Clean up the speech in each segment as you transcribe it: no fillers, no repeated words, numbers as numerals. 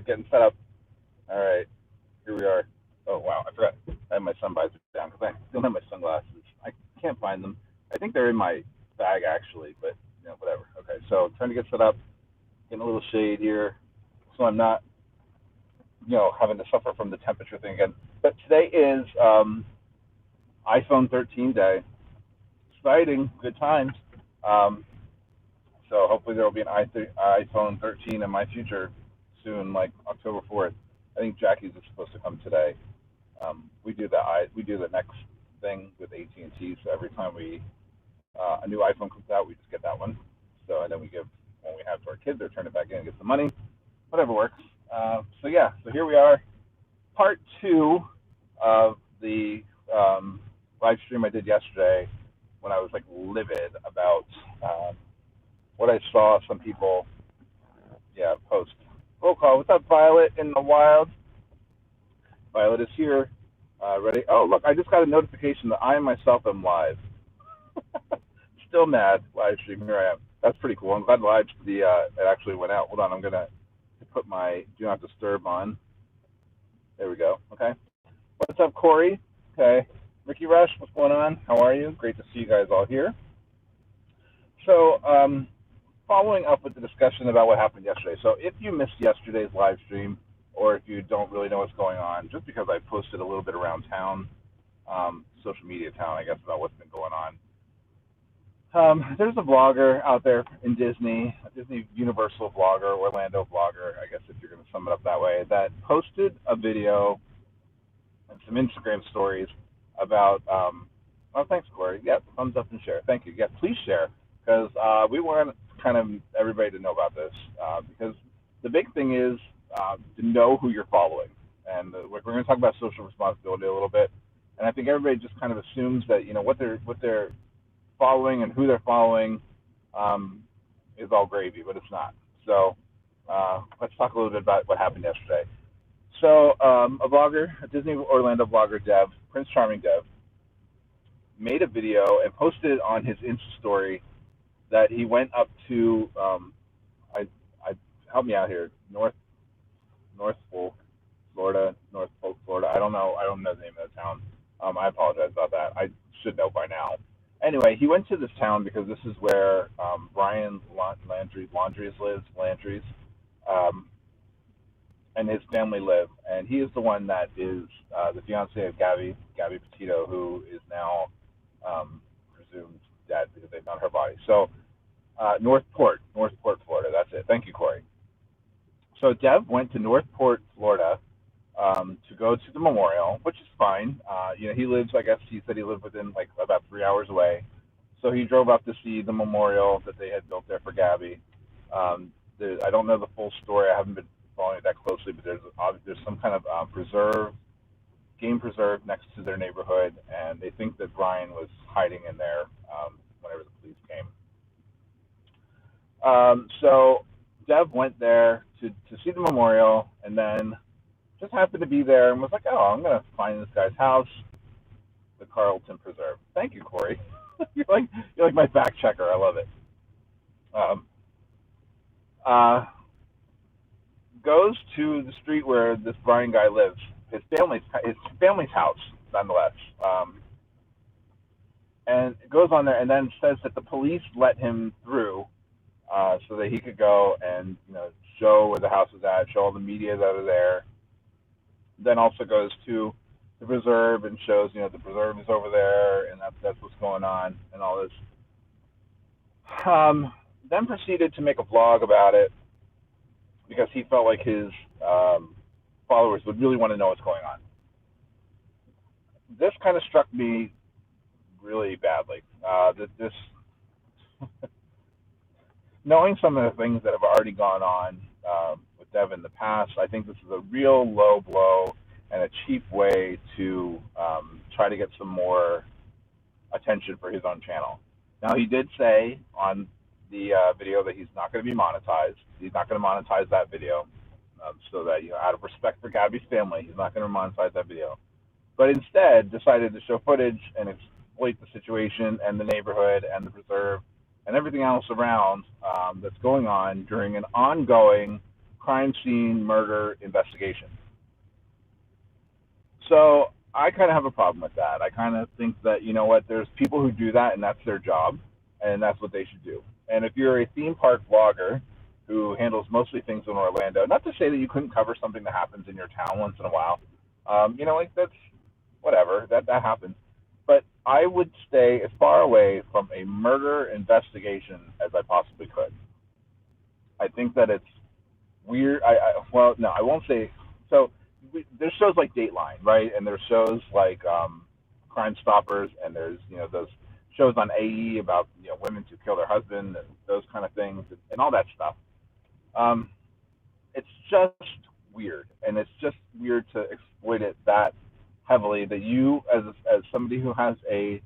Getting set up. All right, here we are. Oh wow, I forgot. I have my sun visor down because I don't have my sunglasses. I can't find them. I think they're in my bag actually, but whatever. Okay, so trying to get set up, getting a little shade here, so I'm not, having to suffer from the temperature thing again. But today is iPhone 13 day. Exciting, good times. Um, so hopefully there will be an iPhone 13 in my future soon, like October 4th. I think Jackie's is supposed to come today. We do the next thing with AT&T. So every time a new iPhone comes out, we just get that one. So and then we give when we have to our kids, or turn it back in and get the money, whatever works. So yeah, so here we are, part two of the live stream I did yesterday when I was like livid about what I saw some people post. Roll call. What's up, Violet in the wild? Violet is here. Ready? Oh, look, I just got a notification that I myself am live. Still mad. Live stream. Here I am. That's pretty cool. I'm glad it actually went out. Hold on. I'm going to put my do not disturb on. There we go. Okay. What's up, Corey? Okay. Ricky Rush, what's going on? How are you? Great to see you guys all here. So, following up with the discussion about what happened yesterday. So if you missed yesterday's live stream, or if you don't really know what's going on, just because I posted a little bit around town, social media town, I guess, about what's been going on. There's a vlogger out there in Disney, a Disney Universal vlogger, Orlando vlogger, I guess if you're going to sum it up that way, that posted a video and some Instagram stories about, oh, thanks, Corey. Yeah, thumbs up and share. Thank you. Yeah, please share, because we want kind of everybody to know about this, because the big thing is to know who you're following. And we're going to talk about social responsibility a little bit. And I think everybody just kind of assumes that, what they're following and who they're following is all gravy, but it's not. So let's talk a little bit about what happened yesterday. So a vlogger, a Disney Orlando vlogger, Dev, Prince Charming Dev, made a video and posted it on his Insta story that he went up to, help me out here, North Polk, Florida. I don't know the name of the town. I apologize about that. I should know by now. Anyway, he went to this town because this is where Brian Laundries lives, and his family live. And he is the one that is the fiance of Gabby Petito, who is now presumed dead because they found her body. So Northport, Florida. That's it. Thank you, Corey. So Dev went to Northport, Florida, to go to the memorial, which is fine. He lives, I guess he said he lived within like about 3 hours away. So he drove up to see the memorial that they had built there for Gabby. I don't know the full story. I haven't been following it that closely, but there's some kind of game preserve next to their neighborhood, and they think that Brian was hiding in there whenever the police came. So Dev went there to see the memorial, and then just happened to be there and was like, oh, I'm going to find this guy's house, the Carlton Preserve. Thank you, Corey. you're like my fact checker. I love it. Goes to the street where this Brian guy lives, his family's house, nonetheless. And goes on there and then says that the police let him through so that he could go and show where the house is at, show all the media that are there. Then also goes to the preserve and shows the preserve is over there, and that's what's going on and all this. Then proceeded to make a vlog about it because he felt like his followers would really want to know what's going on. This kind of struck me really badly. This knowing some of the things that have already gone on with Dev in the past, I think this is a real low blow and a cheap way to try to get some more attention for his own channel. Now, he did say on the video that he's not going to be monetized. He's not going to monetize that video, so that out of respect for Gabby's family, he's not going to monetize that video. But instead, decided to show footage and exploit the situation and the neighborhood and the preserve and everything else around that's going on during an ongoing crime scene murder investigation. So I kind of have a problem with that. I kind of think that, you know what, there's people who do that and that's their job and that's what they should do. And if you're a theme park vlogger who handles mostly things in Orlando, not to say that you couldn't cover something that happens in your town once in a while, you know, like that's whatever, that happens. But I would stay as far away from a murder investigation as I possibly could. I think that it's weird. Well, no, I won't say. So there's shows like Dateline, right? And there's shows like Crime Stoppers, and there's, you know, those shows on AE about, you know, women who kill their husband and those kind of things and all that stuff. It's just weird, and it's just weird to exploit it that heavily that you, as somebody who has a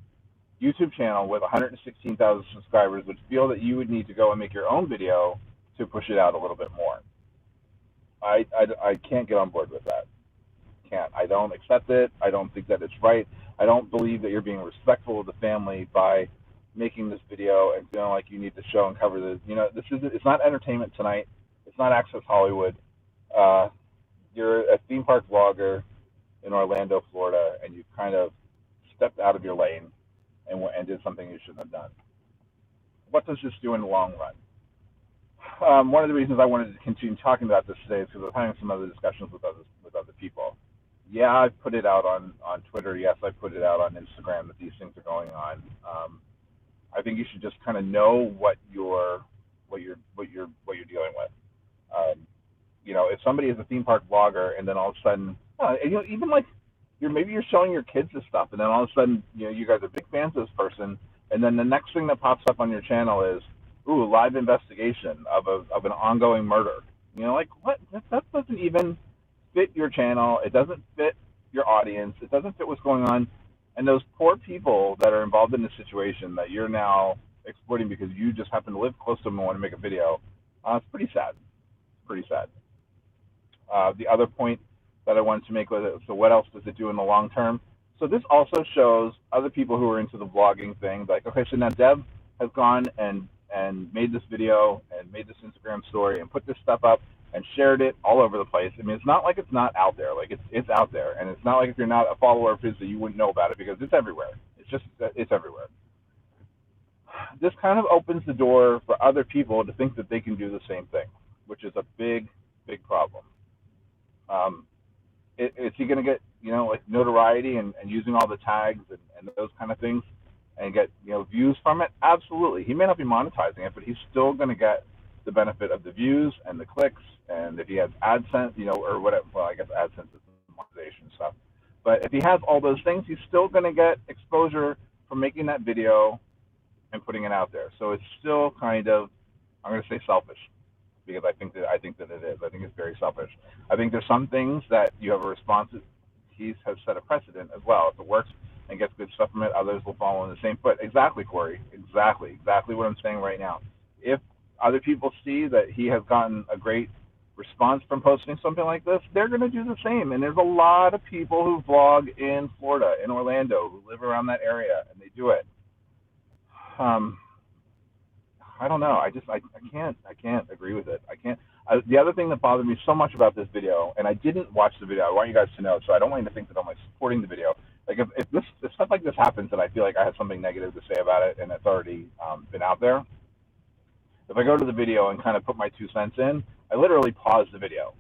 YouTube channel with 116,000 subscribers, would feel that you would need to go and make your own video to push it out a little bit more. I can't get on board with that. Can't. I don't accept it. I don't think that it's right. I don't believe that you're being respectful of the family by making this video and feeling like you need to show and cover this. You know, it's not Entertainment Tonight. It's not Access Hollywood. You're a theme park vlogger in Orlando, Florida, and you kind of stepped out of your lane and did something you shouldn't have done. What does this do in the long run? One of the reasons I wanted to continue talking about this today is because I was having some other discussions with other people. Yeah, I put it out on Twitter. Yes, I put it out on Instagram that these things are going on. I think you should just kind of know what you're dealing with. You know, if somebody is a theme park vlogger and then all of a sudden, you know, even like maybe you're showing your kids this stuff, and then all of a sudden, you know, you guys are big fans of this person, and then the next thing that pops up on your channel is, ooh, live investigation of an ongoing murder. You know, like what? That doesn't even fit your channel. It doesn't fit your audience. It doesn't fit what's going on. And those poor people that are involved in this situation that you're now exploiting because you just happen to live close to them and want to make a video, it's pretty sad. Pretty sad. The other point that I wanted to make was, so what else does it do in the long term? So this also shows other people who are into the vlogging thing, like, okay, so now Deb has gone and made this video and made this Instagram story and put this stuff up and shared it all over the place. I mean, it's not like it's not out there. Like, it's out there. And it's not like if you're not a follower of his that you wouldn't know about it, because it's everywhere. It's everywhere. This kind of opens the door for other people to think that they can do the same thing, which is a big, big problem. Is he going to get, you know, like notoriety and using all the tags and those kind of things and get, you know, views from it? Absolutely. He may not be monetizing it, but he's still going to get the benefit of the views and the clicks. And if he has AdSense, you know, or whatever, well, I guess AdSense is monetization stuff. But if he has all those things, he's still going to get exposure from making that video and putting it out there. So it's still kind of, I'm going to say selfish, because I think that it is. I think it's very selfish. I think there's some things that you have a response. He has set a precedent as well. If it works and gets good stuff from it, others will follow in the same foot. Exactly, Corey. Exactly what I'm saying right now. If other people see that he has gotten a great response from posting something like this, they're going to do the same. And there's a lot of people who vlog in Florida, in Orlando, who live around that area, and they do it. I don't know. I can't agree with it. The other thing that bothered me so much about this video, and I didn't watch the video, I want you guys to know, so I don't want you to think that I'm like supporting the video. Like if stuff like this happens and I feel like I have something negative to say about it and it's already been out there, if I go to the video and kind of put my 2 cents in, I literally pause the video.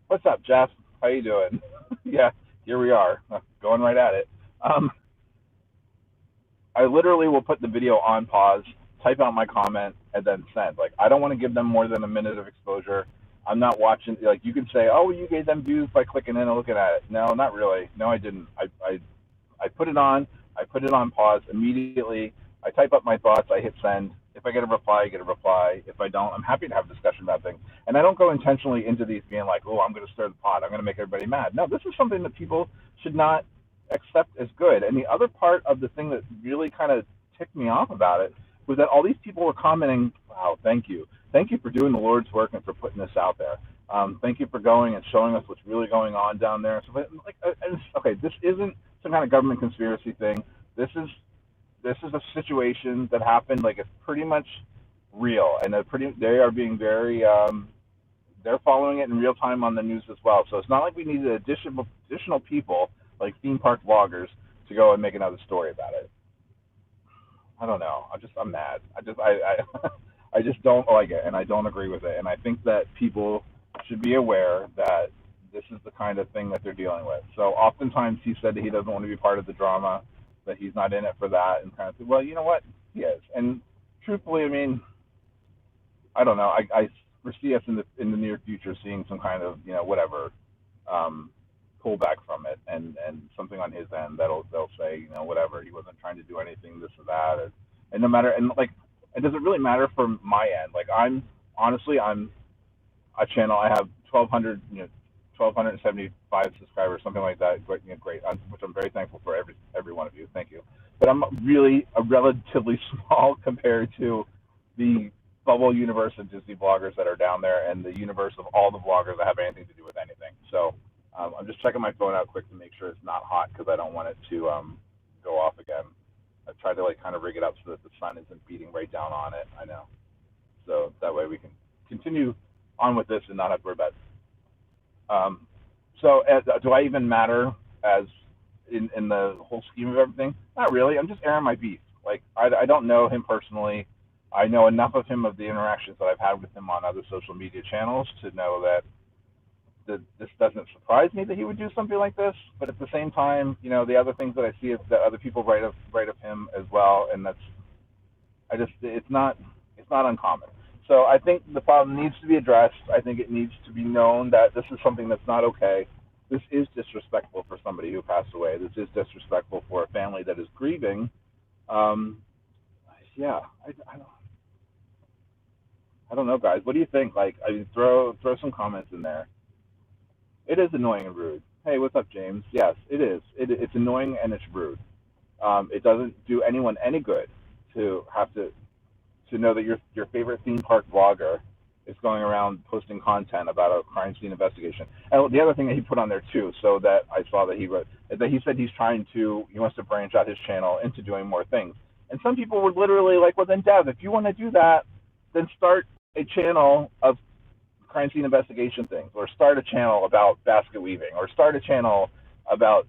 What's up, Jeff? How you doing? Yeah, here we are, going right at it. I literally will put the video on pause, type out my comment, and then send. Like, I don't want to give them more than a minute of exposure. I'm not watching, like, you can say, oh, you gave them views by clicking in and looking at it. No, not really. No, I didn't. I put it on pause immediately. I type up my thoughts, I hit send. If I get a reply, I get a reply. If I don't, I'm happy to have a discussion about things. And I don't go intentionally into these being like, oh, I'm going to stir the pot, I'm going to make everybody mad. No, this is something that people should not accept as good. And the other part of the thing that really kind of ticked me off about it was that all these people were commenting, wow, thank you. Thank you for doing the Lord's work and for putting this out there. Thank you for going and showing us what's really going on down there. So, like, okay, this isn't some kind of government conspiracy thing. This is a situation that happened. Like, it's pretty much real, and they are being very they're following it in real time on the news as well. So it's not like we needed additional people like theme park vloggers to go and make another story about it. I don't know. I'm mad. I just don't like it, and I don't agree with it. And I think that people should be aware that this is the kind of thing that they're dealing with. So oftentimes he said that he doesn't want to be part of the drama, that he's not in it for that, and kind of say, well, you know what, he is. And truthfully, I mean, I don't know. I foresee us in the near future seeing some kind of whatever um, pullback from it, and something on his end they'll say whatever, he wasn't trying to do anything, this or that, and no matter, and like it doesn't really matter from my end. Like I'm a channel. I have 1,275 subscribers, something like that. Great, great, which I'm very thankful for every one of you. Thank you. But I'm really a relatively small compared to the bubble universe of Disney vloggers that are down there, and the universe of all the vloggers that have anything to do with anything. So I'm just checking my phone out quick to make sure it's not hot, because I don't want it to go off again. I tried to like kind of rig it up so that the sun isn't beating right down on it. I know. So that way we can continue on with this and not have to worry about it. So do I even matter as in the whole scheme of everything? Not really. I'm just airing my beef. Like I don't know him personally. I know enough of him, of the interactions that I've had with him on other social media channels, to know that this doesn't surprise me that he would do something like this. But at the same time, the other things that I see that other people write of him as well, and it's not uncommon. So I think the problem needs to be addressed. I think it needs to be known that this is something that's not okay. This is disrespectful for somebody who passed away. This is disrespectful for a family that is grieving. Yeah, I don't know, guys. What do you think? Like, I mean, throw some comments in there. It is annoying and rude. Hey, what's up, James? Yes, it is. It's annoying and it's rude. It doesn't do anyone any good to have to know that your favorite theme park vlogger is going around posting content about a crime scene investigation. And the other thing that he put on there too, so that I saw that he wrote, that he said he wants to branch out his channel into doing more things. And some people were literally like, well then Dev, if you want to do that, then start a channel of crime scene investigation things, or start a channel about basket weaving, or start a channel about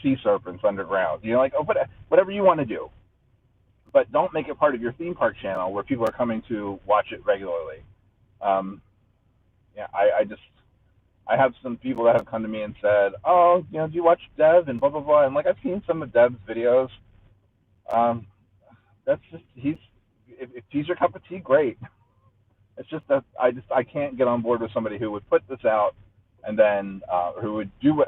sea serpents underground. Like, oh, whatever you want to do, but don't make it part of your theme park channel where people are coming to watch it regularly. Yeah, I have some people that have come to me and said, oh, do you watch Dev and blah blah blah, and like I've seen some of Dev's videos. That's just if he's your cup of tea, great. It's just that I can't get on board with somebody who would put this out and then who would do what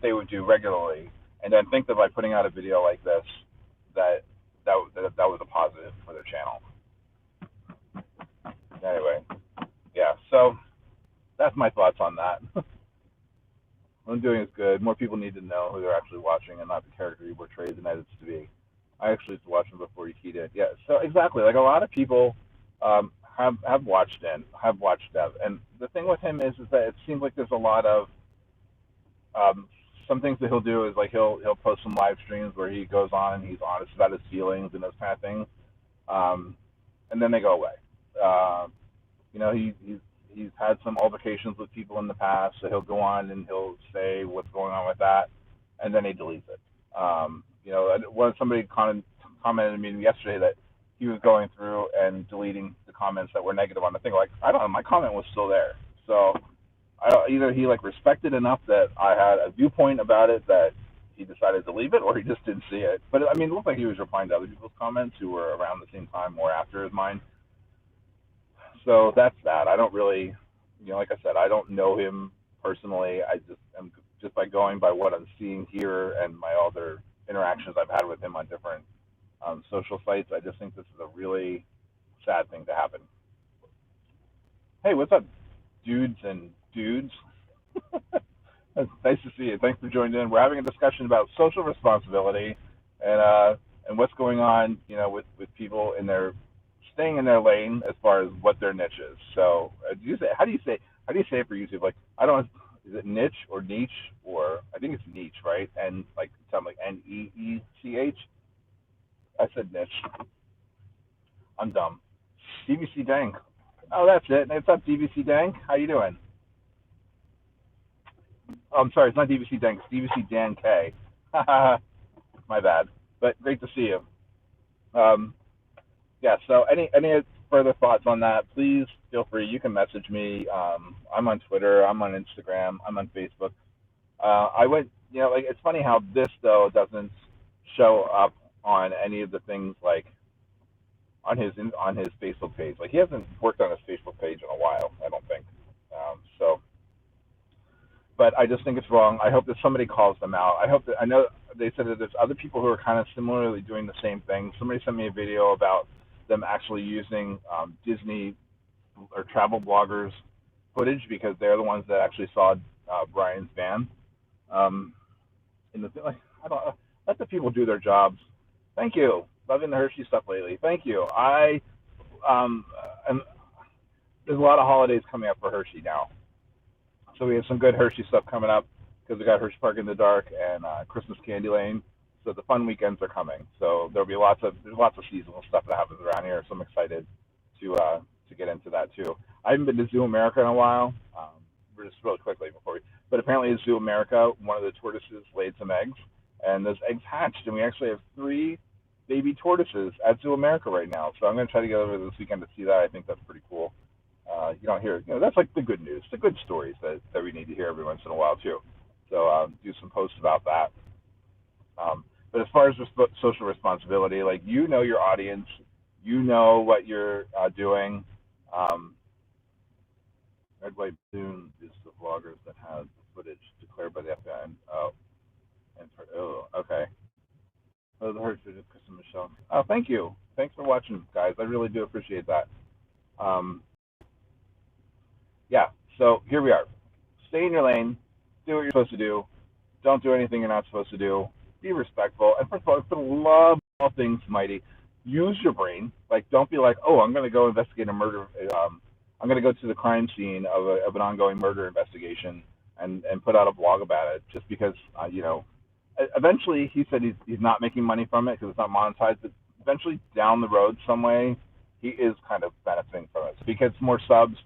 they would do regularly, and then think that by putting out a video like this that was a positive for their channel. Anyway, yeah, so that's my thoughts on that. What I'm doing is good. More people need to know who they're actually watching and not the character he portrays and edits to be. I actually used to watch him before he did. Yeah, so exactly. Like a lot of people have watched Dev, and the thing with him is that it seems like there's a lot of some things that he'll do is like he'll post some live streams where he goes on and he's honest about his feelings and those kind of things, and then they go away. He's had some altercations with people in the past, so he'll go on and he'll say what's going on with that, and then he deletes it. Somebody commented to me yesterday that he was going through and deleting the comments that were negative on the thing. Like, I don't know, my comment was still there. So either he like respected enough that I had a viewpoint about it that he decided to leave it, or he just didn't see it. But I mean, it looked like he was replying to other people's comments who were around the same time or after mine. So that's that. I don't really, like I said, I don't know him personally. I just am just by going by what I'm seeing here and my other interactions I've had with him on different social sites. I just think this is a really sad thing to happen. Hey, what's up, dudes and dudes? It's nice to see you. Thanks for joining in. We're having a discussion about social responsibility and what's going on, with people in their staying in their lane as far as what their niche is. So, how do you say it for YouTube? Like, I don't. Is it niche or niche, or I think it's niche, right? And like sound like NEECH. I said niche. I'm dumb. BBC dang. Oh, that's it. What's up, DVC Dank? How you doing? Oh, I'm sorry, it's not DVC Dank, it's DVC Dan K. My bad. But great to see you. Um, yeah, so any further thoughts on that, please feel free. You can message me. I'm on Twitter, I'm on Instagram, I'm on Facebook. I went, like it's funny how this though doesn't show up on any of the things like on his Facebook page. Like he hasn't worked on his Facebook page in a while, I don't think. So, but I just think it's wrong. I hope that somebody calls them out. I know they said that there's other people who are kind of similarly doing the same thing. Somebody sent me a video about them actually using Disney or travel bloggers footage because they're the ones that actually saw Brian's van. In the like, I don't let the people do their jobs. Thank you. Loving the Hershey stuff lately. Thank you. Um, am, there's a lot of holidays coming up for Hershey now, so we have some good Hershey stuff coming up because we got Hershey Park in the Dark and Christmas Candy Lane. So the fun weekends are coming. So there's lots of seasonal stuff that happens around here. So I'm excited to get into that too. I haven't been to Zoo America in a while. Just really quickly before we, but apparently in Zoo America, one of the tortoises laid some eggs, and those eggs hatched, and we actually have 3 baby tortoises at Zoo America right now. So I'm going to try to get over this weekend to see that. I think that's pretty cool. You don't hear, that's like the good news, the good stories that we need to hear every once in a while too. So do some posts about that. But as far as social responsibility, like your audience, what you're doing. Red White Zoom is the vloggers that have the footage declared by the FBI. Okay. Oh, the Hertz is Kristen Michelle. Oh, thank you. Thanks for watching, guys. I really do appreciate that. Um, yeah. So here we are. Stay in your lane. Do what you're supposed to do. Don't do anything you're not supposed to do. Be respectful. And first of all, for the love of all things mighty, use your brain. Like, don't be like, oh, I'm going to go investigate a murder. I'm going to go to the crime scene of an ongoing murder investigation and put out a blog about it just because, eventually he said he's not making money from it because it's not monetized, but eventually down the road some way, he is kind of benefiting from it. So he gets more subs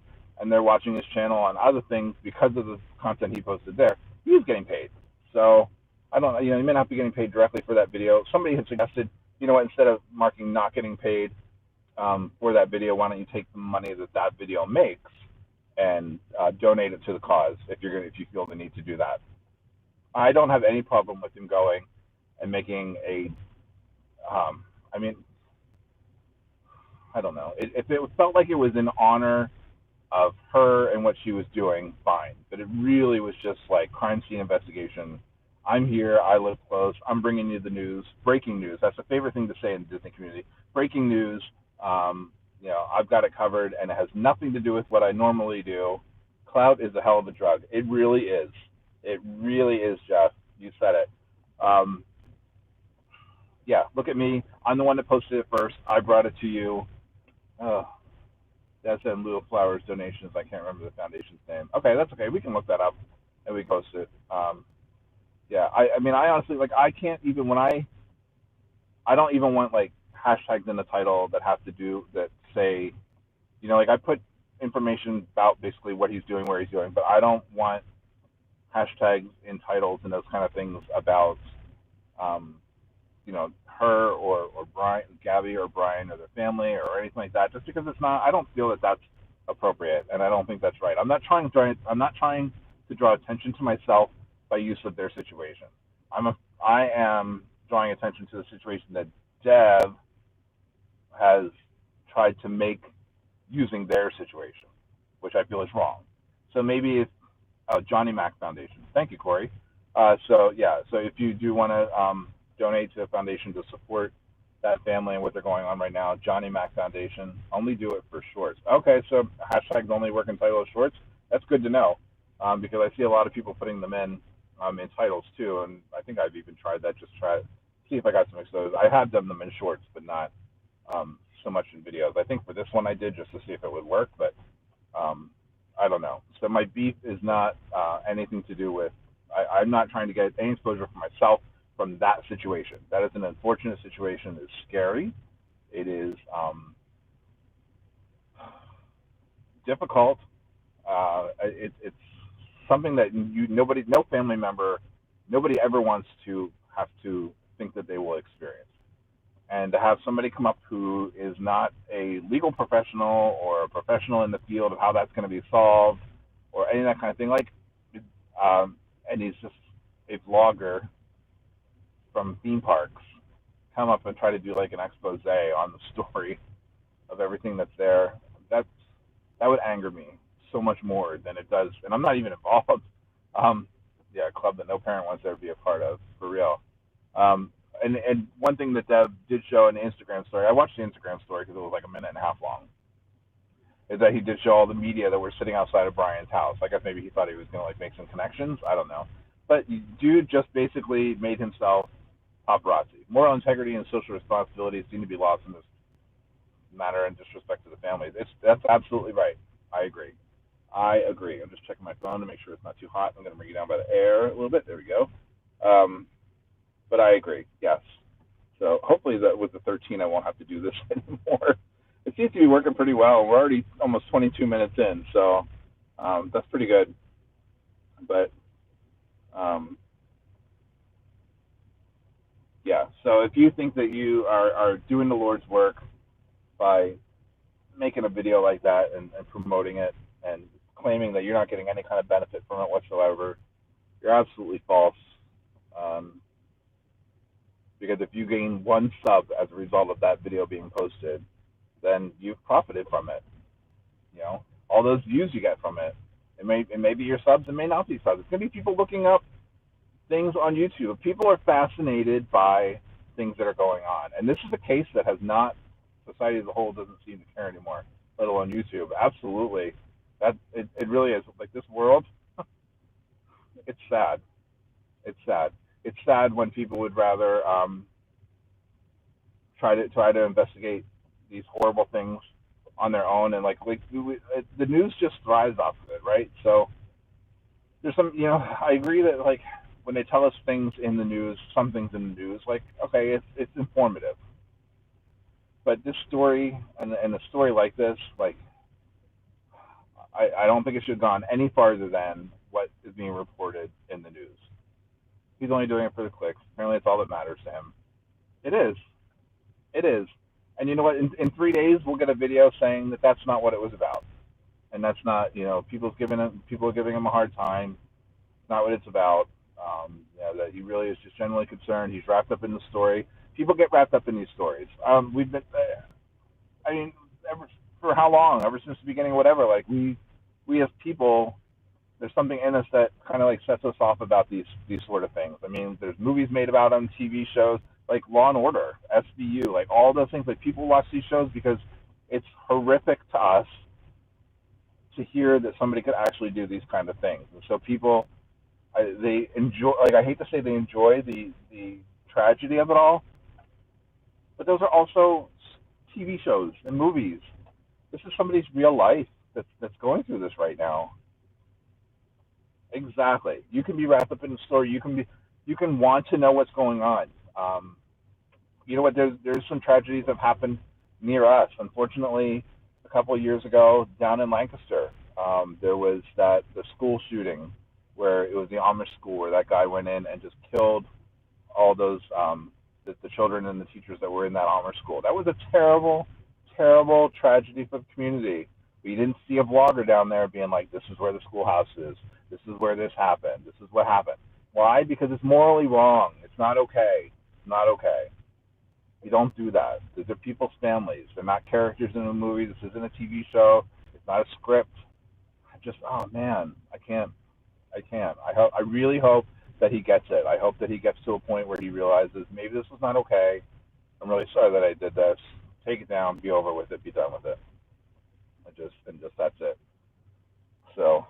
and they're watching his channel on other things because of the content he posted there. He's getting paid. So I don't know, he may not be getting paid directly for that video. Somebody had suggested, instead of marking not getting paid, for that video, why don't you take the money that video makes and donate it to the cause if you feel the need to do that. I don't have any problem with him going and making a. I mean, I don't know. If it felt like it was in honor of her and what she was doing, fine. But it really was just like crime scene investigation. I'm here. I live close. I'm bringing you the news. Breaking news. That's a favorite thing to say in the Disney community. Breaking news. I've got it covered, and it has nothing to do with what I normally do. Clout is a hell of a drug. It really is. It really is, Jeff. You said it. Yeah, look at me. I'm the one that posted it first. I brought it to you. Oh, that's in lieu of flowers donations. I can't remember the foundation's name. Okay, that's okay. We can look that up, and we post it. Yeah, I mean, I honestly, like, I can't even, I don't even want, like, hashtags in the title that say, like I put information about basically what he's doing, where he's doing, but I don't want hashtags in titles and those kind of things about, her or Brian, Gabby or Brian or their family or anything like that, just because it's not, I don't feel that that's appropriate, and I don't think that's right. I'm not trying to draw attention to myself by use of their situation. I am drawing attention to the situation that Dev has tried to make using their situation, which I feel is wrong. So maybe if Johnny Mac Foundation. Thank you, Corey. So if you do want to donate to a foundation to support that family and what they're going on right now, Johnny Mac Foundation, only do it for shorts. Okay, so hashtags only work in title of shorts. That's good to know because I see a lot of people putting them in titles too, and I think I've even tried that. Just try see if I got some exposed. I have done them in shorts, but not so much in videos. I think for this one I did just to see if it would work, but I don't know. So my beef is not anything to do with, I'm not trying to get any exposure for myself from that situation. That is an unfortunate situation. It's scary. It is, difficult. It's something that nobody, no family member, nobody ever wants to have to think that they will experience. And to have somebody come up who is not a legal professional or a professional in the field of how that's going to be solved or any of that kind of thing, like, and he's just a vlogger from theme parks, come up and try to do like an expose on the story of everything that's there. That's that would anger me so much more than it does, and I'm not even involved. Yeah, a club that no parent wants to ever be a part of, for real. And one thing that Dev did show in the Instagram story, I watched the Instagram story because it was like a minute and a half long, is that he did show all the media that were sitting outside of Brian's house. I guess maybe he thought he was gonna like make some connections. I don't know, but dude just basically made himself paparazzi. Moral integrity and social responsibility seem to be lost in this matter and disrespect to the family. That's absolutely right. I agree. I agree. I'm just checking my phone to make sure it's not too hot. I'm going to bring you down by the air a little bit. There we go. But I agree. Yes. So hopefully that with the 13, I won't have to do this anymore. It seems to be working pretty well. We're already almost 22 minutes in, so that's pretty good. But yeah. So if you think that you are doing the Lord's work by making a video like that and promoting it and claiming that you're not getting any kind of benefit from it whatsoever, you're absolutely false. Because if you gain one sub as a result of that video being posted, then you've profited from it. You know, all those views you get from it. It may be your subs, it may not be subs. It's gonna be people looking up things on YouTube. People are fascinated by things that are going on, and this is a case that has not. Society as a whole doesn't seem to care anymore, let alone YouTube. Absolutely, it really is. Like this world, it's sad. It's sad. It's sad when people would rather try to investigate these horrible things on their own, and like the news just thrives off of it, right? So there's some, I agree that like when they tell us things in the news, some things in the news, like okay, it's informative, but this story and a story like this, like I don't think it should have gone any farther than what is being reported in the news. He's only doing it for the clicks. Apparently, it's all that matters to him. It is. It is. And you know what? In 3 days, we'll get a video saying that that's not what it was about, and that's not. People are giving him a hard time. It's not what it's about. That he really is just generally concerned. He's wrapped up in the story. People get wrapped up in these stories. We've been. I mean, for how long? Ever since the beginning, whatever. Like we as people, there's something in us that kind of like sets us off about these sort of things. I mean, there's movies made about them, TV shows like Law and Order, SVU, like all those things. Like people watch these shows because it's horrific to us to hear that somebody could actually do these kind of things. And so people, they enjoy. Like I hate to say they enjoy the tragedy of it all, but those are also TV shows and movies. This is somebody's real life that's going through this right now. Exactly. You can be wrapped up in the story. You can want to know what's going on. You know what? There's some tragedies that have happened near us. Unfortunately, a couple of years ago, down in Lancaster, there was the school shooting where it was the Amish school where that guy went in and just killed all those the children and the teachers that were in that Amish school. That was a terrible, terrible tragedy for the community. We didn't see a vlogger down there being like, "This is where the schoolhouse is. This is where this happened. This is what happened." Why? Because it's morally wrong. It's not okay. It's not okay. You don't do that. These are people's families. They're not characters in a movie. This isn't a TV show. It's not a script. Oh man, I can't. I really hope that he gets it. I hope that he gets to a point where he realizes maybe this was not okay. I'm really sorry that I did this. Take it down. Be over with it. Be done with it. And just that's it. So,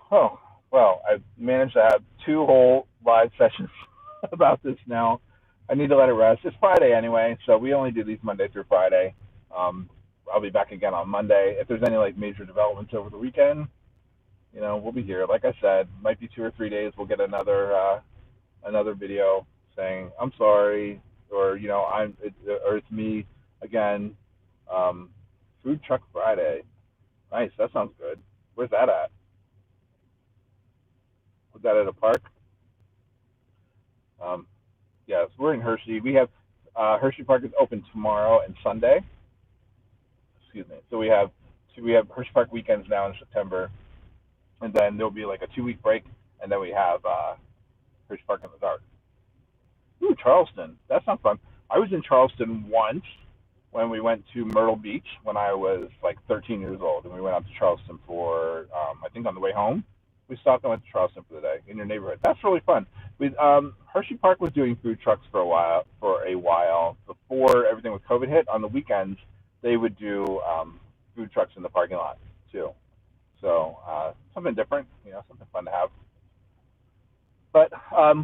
well, I've managed to have 2 whole live sessions about this now. I need to let it rest. It's Friday anyway, so we only do these Monday through Friday. I'll be back again on Monday. If there's any like major developments over the weekend, we'll be here. Like I said, might be 2 or 3 days. We'll get another video saying I'm sorry, or it's me again. Food Truck Friday. Nice. That sounds good. Where's that at? Was that at a park? Yes, we're in Hershey. We have Hershey Park is open tomorrow and Sunday. Excuse me. So we have Hershey Park weekends now in September, and then there'll be like a 2 week break, and then we have Hershey Park in the dark. Ooh, Charleston. That sounds fun. I was in Charleston once when we went to Myrtle Beach when I was like 13 years old, and we went out to Charleston for I think on the way home. We stopped and went to Charleston for the day in your neighborhood. That's really fun. Hershey Park was doing food trucks for a while. Before everything with COVID hit, on the weekends they would do food trucks in the parking lot too. So something different, something fun to have. But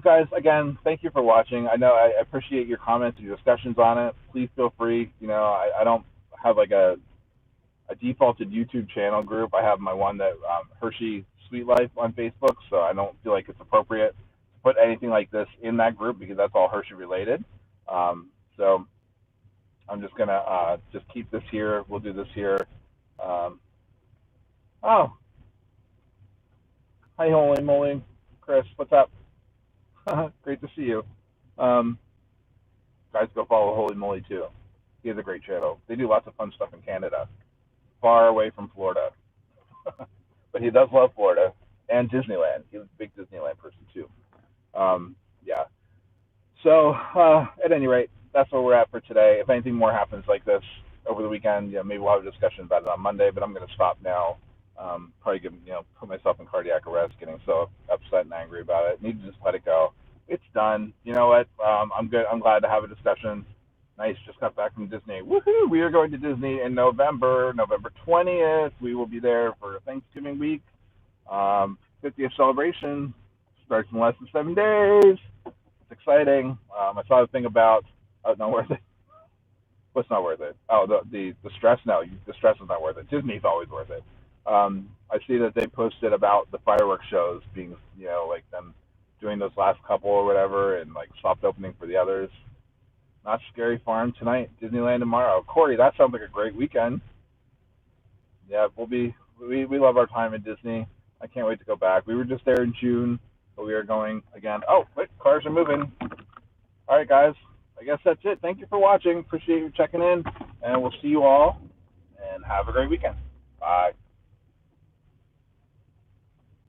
guys, again, thank you for watching. I know I appreciate your comments and your discussions on it. Please feel free. I don't have like a defaulted YouTube channel group. I have my one that Hershey Sweet Life on Facebook, so I don't feel like it's appropriate to put anything like this in that group because that's all Hershey related. So I'm just gonna just keep this here. We'll do this here. Um, oh, hi, holy moly, Chris, what's up? Great to see you. Um, guys, go follow Holy Moly too. He has a great channel. They do lots of fun stuff in Canada, far away from Florida. But he does love Florida and Disneyland. He's a big Disneyland person too. Yeah. So at any rate, that's where we're at for today. If anything more happens like this over the weekend, maybe we'll have a discussion about it on Monday. But I'm going to stop now. Probably put myself in cardiac arrest, getting so upset and angry about it. Need to just let it go. It's done. You know what? I'm good. I'm glad to have a discussion. Nice. Just got back from Disney. Woohoo! We are going to Disney in November 20th. We will be there for Thanksgiving week. 50th celebration starts in less than 7 days. It's exciting. I saw the thing about. Oh, not worth it. What's not worth it? Oh, the stress. No, the stress is not worth it. Disney's always worth it. I see that they posted about the fireworks shows being, like them doing those last couple or whatever, and like soft opening for the others. Not Scary Farm tonight, Disneyland tomorrow. Corey, that sounds like a great weekend. Yeah, we love our time at Disney. I can't wait to go back. We were just there in June, but we are going again. Oh, wait, cars are moving. All right, guys. I guess that's it. Thank you for watching. Appreciate you checking in, and we'll see you all, and have a great weekend. Bye.